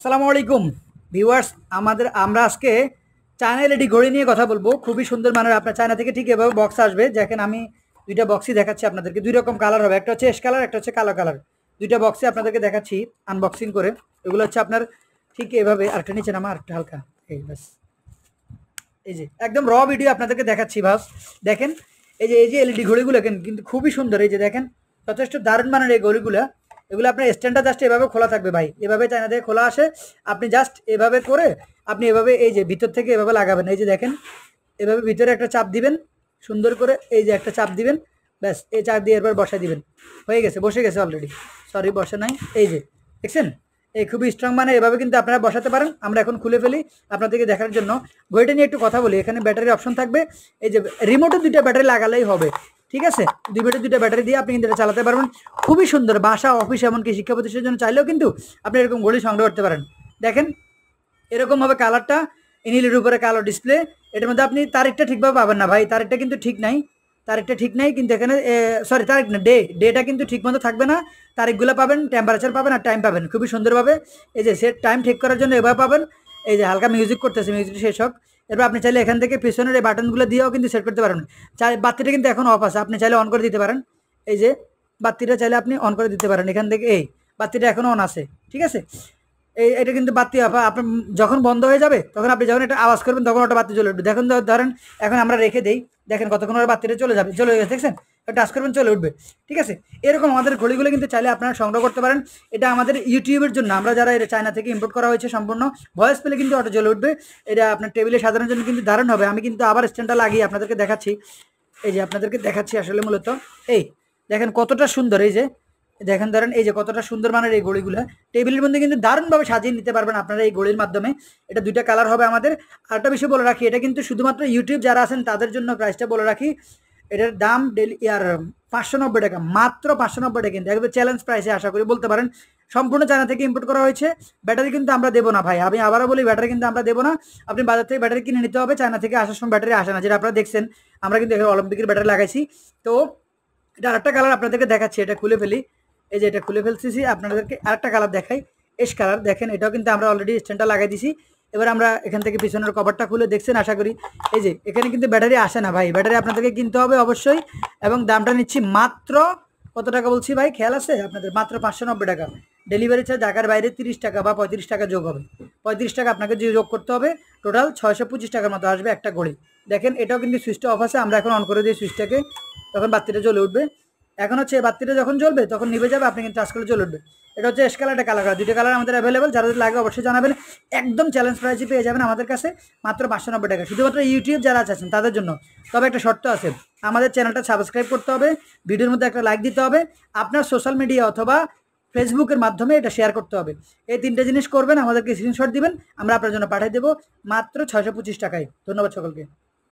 আসসালামু আলাইকুম ভিউয়ার্স। আমরা আজকে চায়না এলইডি ঘড়ি নিয়ে কথা বলবো। খুবই সুন্দর মানের আপনার চায়না থেকে ঠিক এভাবে বক্স আসবে। দেখেন আমি দুইটা বক্সই দেখাচ্ছি আপনাদেরকে। দুই রকম কালার হবে, একটা হচ্ছে অ্যাশ কালার, একটা হচ্ছে কালো কালার। দুইটা বক্সে আপনাদেরকে দেখাচ্ছি আনবক্সিং করে। এগুলো হচ্ছে আপনার ঠিক এভাবে, আরেকটা নিচে নামা, আরেকটা হালকা, এই বাস। এই যে একদম র ভিডিও আপনাদেরকে দেখাচ্ছি বাস। দেখেন এই যে এলইডি ঘড়িগুলো কিন্তু খুবই সুন্দর। এই যে দেখেন যথেষ্ট দারুণ মানের এই ঘড়িগুলো। এগুলো আপনার স্ট্যান্ডটা জাস্ট এভাবে খোলা থাকবে ভাই, এভাবে চায়না থেকে খোলা আসে। আপনি জাস্ট এভাবে করে আপনি এভাবে এই যে ভিতর থেকে এভাবে লাগাবেন। এই যে দেখেন এভাবে ভিতরে একটা চাপ দিবেন সুন্দর করে, এই যে একটা চাপ দিবেন, ব্যাস এই চাপ দিয়ে এরপর বসাই দিবেন। হয়ে গেছে, বসে গেছে অলরেডি। সরি বসে নাই, এই যে দেখছেন এই খুবই স্ট্রং মানে এভাবে কিন্তু আপনারা বসাতে পারেন। আমরা এখন খুলে ফেলি আপনাদেরকে দেখার জন্য। ঘড়িটা নিয়ে একটু কথা বলি। এখানে ব্যাটারি অপশন থাকবে, এই যে রিমোটে দুইটা ব্যাটারি লাগালেই হবে, ঠিক আছে। দুইটা ব্যাটারি দিয়ে আপনি কিন্তু এটা চালাতে পারবেন। খুবই সুন্দর, বাসা অফিস এমনকি শিক্ষা প্রতিষ্ঠানের জন্য চাইলেও কিন্তু আপনি এরকম ঘড়ি সংগ্রহ করতে পারেন। দেখেন এরকম হবে কালারটা, নীলের উপরে কালো ডিসপ্লে। এটার মধ্যে আপনি তারিখটা ঠিকভাবে পাবেন না ভাই, তারিখটা কিন্তু ঠিক নাই, তারিখটা ঠিক নাই কিন্তু এখানে। সরি তারিখ না, ডেটা কিন্তু ঠিক মতো থাকবে না। তারিখগুলো পাবেন, টেম্পারেচার পাবেন আর টাইম পাবেন খুবই সুন্দরভাবে। এই যে সেট টাইম ঠিক করার জন্য এভাবে পাবেন। এই যে হালকা মিউজিক করতেছে, মিউজিকটা শেষ হোক। এরপর আপনি চাইলে এখান থেকে পিছনের এই বাটনগুলো দিয়েও কিন্তু সেট করতে পারেন। বাতিটা কিন্তু এখন অফ আছে, আপনি চাইলে অন করে দিতে পারেন। এই যে বাতিটা চাইলে আপনি অন করে দিতে পারেন এখান থেকে। এই বাতিটা এখনও অন আছে, ঠিক আছে। এটা কিন্তু বাতি আপনার যখন বন্ধ হয়ে যাবে তখন আপনি যখন এটা আওয়াজ করবেন তখন ওটা বাতি জ্বলে উঠবে। দেখুন ধরেন এখন আমরা রেখে দেই, দেখেন কতক্ষণ ওর বাতিটা চলে যাবে, চলে গেছে দেখছেন। টাচ করবেন চলে উঠবে, ঠিক আছে। এরকম আমাদের ঘড়িগুলো কিন্তু চাইলে আপনারা সংগ্রহ করতে পারেন। এটা আমাদের ইউটিউবের জন্য, আমরা যারা এটা চায়না থেকে ইম্পোর্ট করা হয়েছে সম্পূর্ণ ভয়েস পেলে কিন্তু অটো জ্বলে উঠবে। এটা আপনার টেবিলে সাজানোর জন্য কিন্তু দারুণ হবে। আমি কিন্তু আবার স্ট্যান্ডটা লাগিয়ে আপনাদেরকে দেখাচ্ছি। এই যে আপনাদেরকে দেখাচ্ছি আসলে মূলত এই দেখেন কতটা সুন্দর। এই যে দেখেন ধরেন এই যে কতটা সুন্দর মানের এই ঘড়িগুলো টেবিলের মধ্যে কিন্তু দারুণভাবে সাজিয়ে নিতে পারবেন আপনারা এই ঘড়ির মাধ্যমে। এটা দুইটা কালার হবে আমাদের। আরেকটা বিষয় বলে রাখি, এটা কিন্তু শুধুমাত্র ইউটিউব যারা আছেন তাদের জন্য প্রাইসটা বলে রাখি। এটার দাম আর 590 টাকা, মাত্র 590 টাকা। কিন্তু একবার চ্যালেঞ্জ প্রাইসে আশা করি বলতে পারেন। সম্পূর্ণ চায়না থেকে ইম্পোর্ট করা হয়েছে। ব্যাটারি কিন্তু আমরা দেবো না ভাই, আমি আবারও বলি ব্যাটারি কিন্তু আমরা দেবো না। আপনি বাজার থেকে ব্যাটারি কিনে নিতে হবে, চায়না থেকে আসার সময় ব্যাটারি আসে না, যেটা আপনারা দেখছেন। আমরা কিন্তু এখানে অলিম্পিকের ব্যাটারি লাগাইছি। তো এটা আরেকটা কালার আপনাদেরকে দেখাচ্ছি, এটা খুলে ফেলি। এই যে এটা খুলে ফেলতেছি, আপনাদেরকে আরেকটা কালার দেখাই, এশ কালার। দেখেন এটাও কিন্তু আমরা অলরেডি স্ট্যান্ডটা লাগাই দিছি। এবার আমরা এখান থেকে পিছনের কভারটা খুলে দেখছেন আশা করি। এই যে এখানে কিন্তু ব্যাটারি আসে না ভাই, ব্যাটারি আপনাদেরকে কিনতে হবে অবশ্যই। এবং দামটা নিচ্ছি মাত্র কত টাকা বলছি ভাই, খেয়াল আছে আপনাদের? মাত্র 590 টাকা। ডেলিভারি চার্জ ঢাকার বাইরে 30 টাকা বা 35 টাকা যোগ হবে। 35 টাকা আপনাকে যে যোগ করতে হবে, টোটাল 625 টাকার মতো আসবে একটা ঘড়ি। দেখেন এটাও কিন্তু সুইচটা অফ আছে, আমরা এখন অন করে দিই সুইচটাকে, তখন বাতিটা জ্বলে উঠবে। এখন হচ্ছে বাতিটা যখন জ্বলবে তখন নিভে যাবে, আপনি কিন্তু টাচ করলে জ্বলে উঠবে। এটা হচ্ছে এস কালার, এটা কালার কালার, দুটো কালার আমাদের অ্যাভেলেবেল। যাদের লাগে অবশ্যই জানাবেন। একদম চ্যালেঞ্জ প্রাইসে পেয়ে যাবেন আমাদের কাছে মাত্র 590 টাকা, শুধুমাত্র ইউটিউব যারা আছেন তাদের জন্য। তবে একটা শর্ত আছে, আমাদের চ্যানেলটা সাবস্ক্রাইব করতে হবে, ভিডিওর মধ্যে একটা লাইক দিতে হবে, আপনার সোশ্যাল মিডিয়া অথবা ফেসবুকের মাধ্যমে এটা শেয়ার করতে হবে। এই তিনটে জিনিস করবেন, আমাদেরকে স্ক্রিনশট দিবেন, আমরা আপনার জন্য পাঠিয়ে দেবো মাত্র 625 টাকায়। ধন্যবাদ সকলকে।